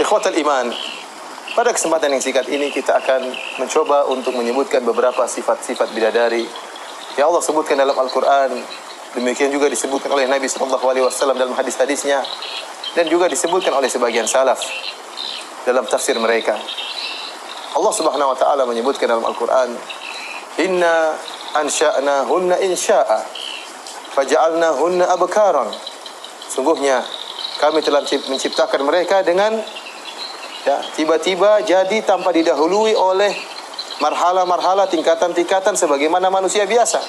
Ikhwatal iman, pada kesempatan yang singkat ini kita akan mencoba untuk menyebutkan beberapa sifat-sifat bidadari yang Allah sebutkan dalam Al-Quran. Demikian juga disebutkan oleh Nabi SAW dalam hadis-hadisnya, dan juga disebutkan oleh sebagian salaf dalam tafsir mereka. Allah Subhanahu wa taala menyebutkan dalam Al-Quran, "Inna ansha'nahunna insya'a faja'alnahunna abkaran." Sungguhnya kami telah menciptakan mereka dengan tiba-tiba jadi tanpa didahului oleh marhala-marhala, tingkatan-tingkatan sebagaimana manusia biasa.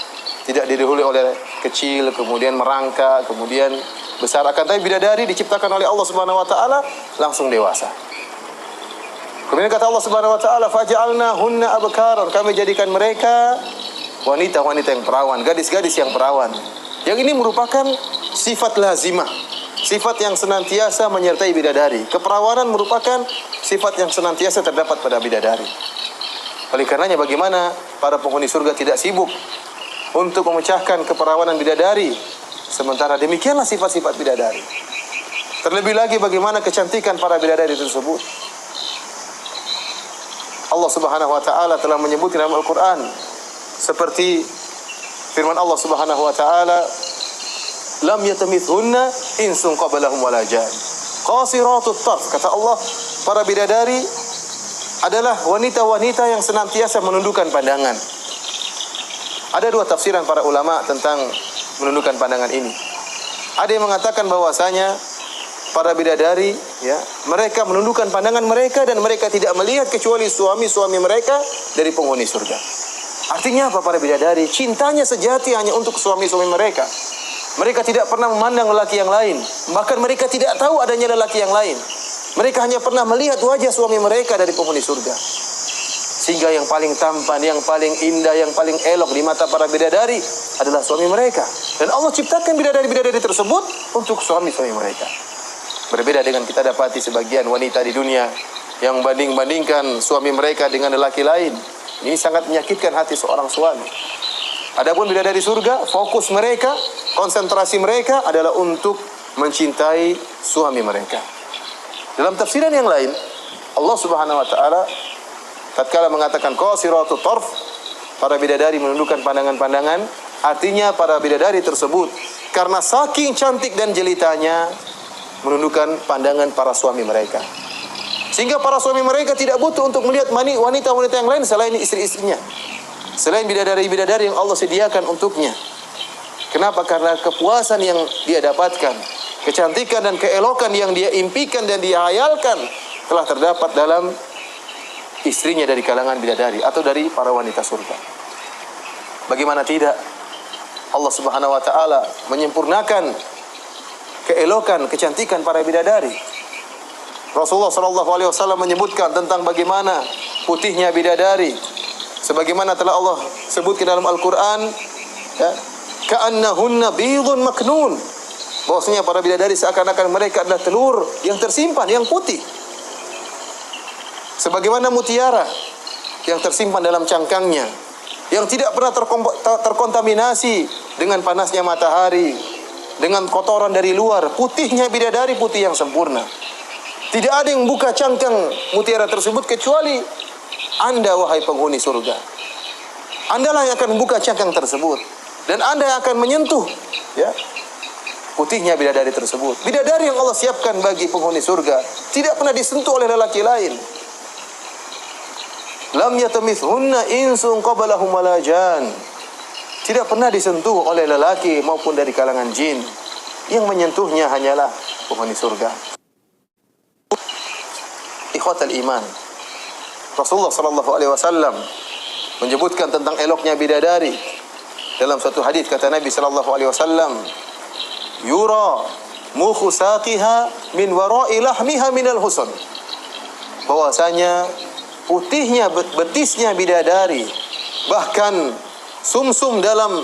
Tidak didahului oleh kecil, kemudian merangkak, kemudian besar. Akan tapi bidadari diciptakan oleh Allah Subhanahu wa taala langsung dewasa. Kemudian kata Allah Subhanahu wa taala, "Faj'alnahunna abkaran." Kami jadikan mereka wanita-wanita yang perawan, gadis-gadis yang perawan. Yang ini merupakan sifat lazimah, sifat yang senantiasa menyertai bidadari. Keperawanan merupakan sifat yang senantiasa terdapat pada bidadari. Oleh karenanya bagaimana para penghuni surga tidak sibuk untuk memecahkan keperawanan bidadari, sementara demikianlah sifat-sifat bidadari. Terlebih lagi bagaimana kecantikan para bidadari tersebut. Allah Subhanahu wa taala telah menyebutkan dalam Al-Qur'an seperti firman Allah Subhanahu wa taala, "Lam yatamithunna insun qablahum wala jan." Qasiratut tarf, kata Allah, para bidadari adalah wanita-wanita yang senantiasa menundukkan pandangan. Ada dua tafsiran para ulama tentang menundukkan pandangan ini. Ada yang mengatakan bahwasanya para bidadari, mereka menundukkan pandangan mereka dan mereka tidak melihat kecuali suami-suami mereka dari penghuni surga. Artinya apa para bidadari? Cintanya sejati hanya untuk suami-suami mereka. Mereka tidak pernah memandang lelaki yang lain. Bahkan mereka tidak tahu adanya lelaki yang lain. Mereka hanya pernah melihat wajah suami mereka dari penghuni surga. Sehingga yang paling tampan, yang paling indah, yang paling elok di mata para bidadari adalah suami mereka. Dan Allah ciptakan bidadari-bidadari tersebut untuk suami-suami mereka. Berbeda dengan kita dapati sebagian wanita di dunia yang banding-bandingkan suami mereka dengan lelaki lain. Ini sangat menyakitkan hati seorang suami. Adapun bidadari surga, fokus mereka, konsentrasi mereka adalah untuk mencintai suami mereka. Dalam tafsiran yang lain, Allah Subhanahu wa taala tatkala mengatakan qasiratut tarf, para bidadari menundukkan pandangan-pandangan, artinya para bidadari tersebut karena saking cantik dan jelitanya menundukkan pandangan para suami mereka. Sehingga para suami mereka tidak butuh untuk melihat wanita-wanita yang lain selain istri-istrinya, selain bidadari-bidadari yang Allah sediakan untuknya. Kenapa? Karena kepuasan yang dia dapatkan, kecantikan dan keelokan yang dia impikan dan dia hayalkan telah terdapat dalam istrinya dari kalangan bidadari atau dari para wanita surga. Bagaimana tidak? Allah Subhanahu wa taala menyempurnakan keelokan, kecantikan para bidadari. Rasulullah SAW menyebutkan tentang bagaimana putihnya bidadari. Sebagaimana telah Allah sebutkan dalam Al-Quran, ka'annahunna bidhun maknun. Bahwasanya para bidadari seakan-akan mereka adalah telur yang tersimpan, yang putih. Sebagaimana mutiara yang tersimpan dalam cangkangnya, yang tidak pernah terkontaminasi dengan panasnya matahari, dengan kotoran dari luar. Putihnya bidadari putih yang sempurna. Tidak ada yang buka cangkang mutiara tersebut kecuali Anda, wahai penghuni surga. Andalah yang akan membuka cangkang tersebut, dan Anda yang akan menyentuh putihnya bidadari tersebut. Bidadari yang Allah siapkan bagi penghuni surga tidak pernah disentuh oleh lelaki lain. Lam yatamithunna insun qablahum wala jan. Tidak pernah disentuh oleh lelaki maupun dari kalangan jin. Yang menyentuhnya hanyalah penghuni surga. Ikhwatal iman, Rasulullah SAW menyebutkan tentang eloknya bidadari. Dalam suatu hadis kata Nabi SAW, "Yura mukhu saqiha min wara'i lahmiha minal husn." Bahwasanya putihnya betisnya bidadari, bahkan sumsum dalam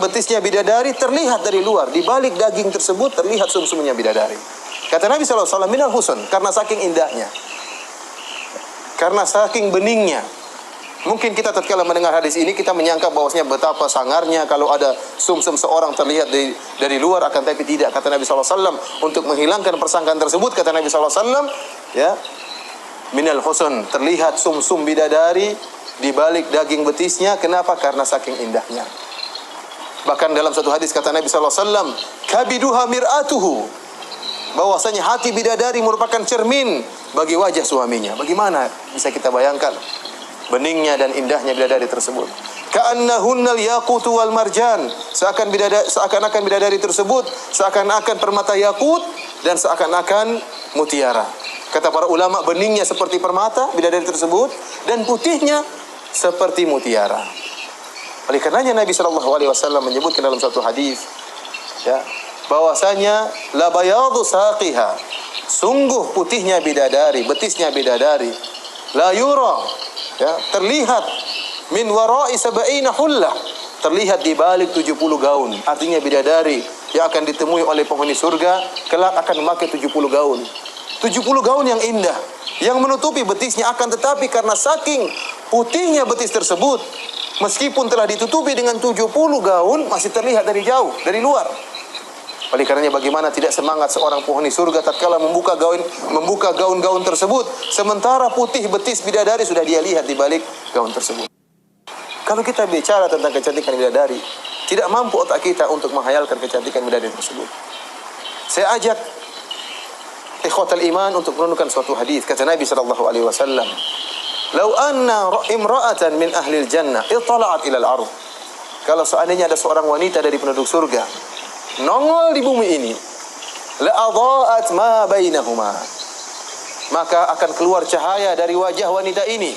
betisnya bidadari terlihat dari luar. Di balik daging tersebut terlihat sumsumnya bidadari. Kata Nabi SAW, minal husn, karena saking indahnya, karena saking beningnya. Mungkin kita tatkala mendengar hadis ini, kita menyangka bahwasanya betapa sangarnya kalau ada sumsum seorang terlihat dari luar, akan tapi tidak. Kata Nabi SAW, untuk menghilangkan persangkaan tersebut, kata Nabi SAW, Ya. Minal husn, terlihat sumsum bidadari di balik daging betisnya. Kenapa? Karena saking indahnya. Bahkan dalam satu hadis kata Nabi sallallahu alaihi wasallam, kabiduha mir'atuhu. Bahwasanya hati bidadari merupakan cermin bagi wajah suaminya. Bagaimana bisa kita bayangkan beningnya dan indahnya bidadari tersebut? Ka'annahunnal yaqutu wal marjan. Seakan-akan bidadari tersebut seakan-akan permata yakut dan seakan-akan mutiara. Kata para ulama, beningnya seperti permata bidadari tersebut dan putihnya seperti mutiara. Oleh karenanya Nabi sallallahu alaihi wasallam menyebutkan dalam satu hadis, ya, bahwasanya la bayadu saqiha, sungguh putihnya bidadari, betisnya bidadari, la yura, ya, terlihat min wara'i sab'ina hullah, terlihat di balik 70 gaun. Artinya bidadari yang akan ditemui oleh penghuni surga kelak akan memakai 70 gaun. 70 gaun yang indah yang menutupi betisnya, akan tetapi karena saking putihnya betis tersebut, meskipun telah ditutupi dengan 70 gaun, masih terlihat dari jauh, dari luar. Oleh karenanya bagaimana tidak semangat seorang penghuni surga tatkala membuka gaun-gaun tersebut, sementara putih betis bidadari sudah dia lihat di balik gaun tersebut. Kalau kita bicara tentang kecantikan bidadari, tidak mampu otak kita untuk menghayalkan kecantikan bidadari tersebut. Saya ajak ikhwatal iman untuk merenungkan suatu hadis. Kata Nabi sallallahu alaihi wasallam, "Lau anna imra'atan min ahli al-jannah ittala'at ila al-ardh." Kalau seandainya ada seorang wanita dari penduduk surga nongol di bumi ini, la adha'at ma bainahuma, maka akan keluar cahaya dari wajah wanita ini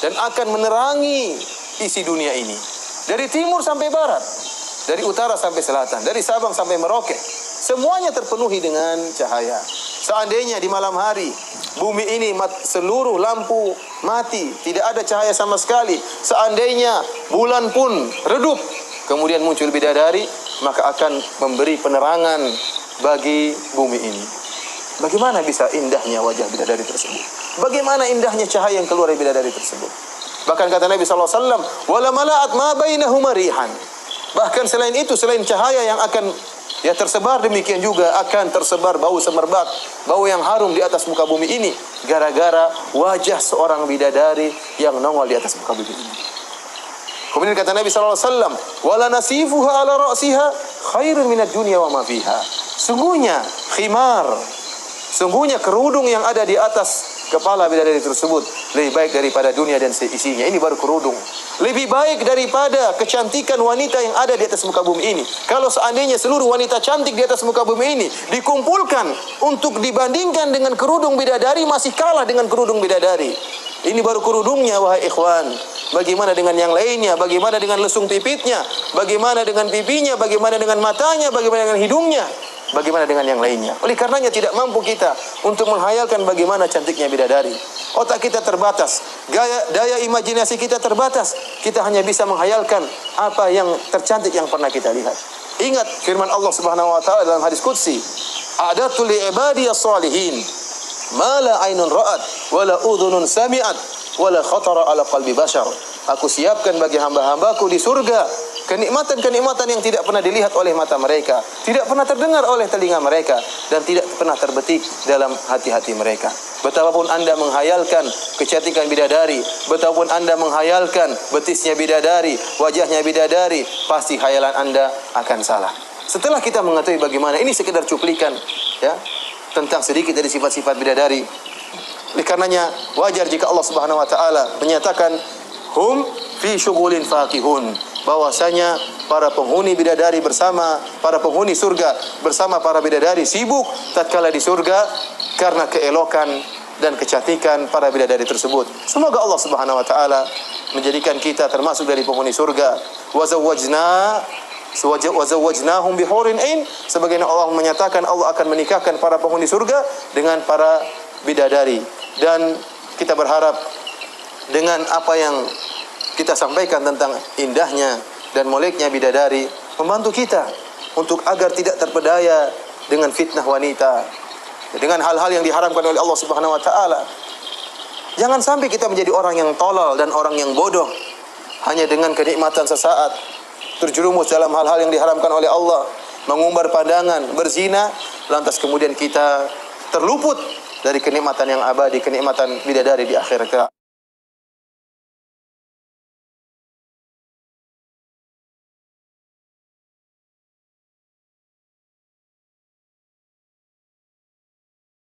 dan akan menerangi isi dunia ini, dari timur sampai barat, dari utara sampai selatan, dari Sabang sampai Merauke, semuanya terpenuhi dengan cahaya. Seandainya di malam hari bumi ini seluruh lampu mati, tidak ada cahaya sama sekali, seandainya bulan pun redup, kemudian muncul bidadari, maka akan memberi penerangan bagi bumi ini. Bagaimana bisa indahnya wajah bidadari tersebut? Bagaimana indahnya cahaya yang keluar dari bidadari tersebut? Bahkan kata Nabi sallallahu alaihi wasallam, "Wala mala'at ma bainahuma rihan." Bahkan selain itu, selain cahaya yang akan tersebar, demikian juga akan tersebar bau semerbak, bau yang harum di atas muka bumi ini, gara-gara wajah seorang bidadari yang nongol di atas muka bumi ini. Kemudian kata Nabi sallallahu alaihi wasallam, "Wala nasifuha ala ra'siha khairun minad dunya wa ma fiha." Sungguhnya khimar, sungguhnya kerudung yang ada di atas kepala bidadari tersebut lebih baik daripada dunia dan seisinya. Ini baru kerudung. Lebih baik daripada kecantikan wanita yang ada di atas muka bumi ini. Kalau seandainya seluruh wanita cantik di atas muka bumi ini dikumpulkan untuk dibandingkan dengan kerudung bidadari, masih kalah dengan kerudung bidadari. Ini baru kerudungnya, wahai ikhwan. Bagaimana dengan yang lainnya? Bagaimana dengan lesung pipitnya? Bagaimana dengan pipinya? Bagaimana dengan matanya? Bagaimana dengan hidungnya? Bagaimana dengan yang lainnya? Oleh karenanya tidak mampu kita untuk menghayalkan bagaimana cantiknya bidadari. Otak kita terbatas, daya imajinasi kita terbatas. Kita hanya bisa menghayalkan apa yang tercantik yang pernah kita lihat. Ingat firman Allah Subhanahu wa taala dalam hadis qudsi, "A'datu li ibadiyas shalihin ma la ainun ra'at wa la udhunun sami'at wa la khatara ala qalbi bashar." Aku siapkan bagi hamba-hambaku di surga kenikmatan-kenikmatan yang tidak pernah dilihat oleh mata mereka, tidak pernah terdengar oleh telinga mereka, dan tidak pernah terbetik dalam hati-hati mereka. Betapapun Anda menghayalkan kecantikan bidadari, betapapun Anda menghayalkan betisnya bidadari, wajahnya bidadari, pasti khayalan Anda akan salah. Setelah kita mengetahui bagaimana, ini sekedar cuplikan ya tentang sedikit dari sifat-sifat bidadari. Oleh karenanya wajar jika Allah Subhanahu wa taala menyatakan hum fi syughulin faqihun, bahwasanya para penghuni bidadari bersama para penghuni surga bersama para bidadari sibuk tatkala di surga karena keelokan dan kecantikan para bidadari tersebut. Semoga Allah Subhanahu wa taala menjadikan kita termasuk dari penghuni surga. Wa zawwajnahum bihurin ain, sebagaimana Allah menyatakan Allah akan menikahkan para penghuni surga dengan para bidadari. Dan kita berharap dengan apa yang kita sampaikan tentang indahnya dan moleknya bidadari membantu kita untuk agar tidak terpedaya dengan fitnah wanita, dengan hal-hal yang diharamkan oleh Allah Subhanahu wa taala. Jangan sampai kita menjadi orang yang tolol dan orang yang bodoh hanya dengan kenikmatan sesaat, terjerumus dalam hal-hal yang diharamkan oleh Allah, mengumbar pandangan, berzina, lantas kemudian kita terluput dari kenikmatan yang abadi, kenikmatan bidadari di akhirat.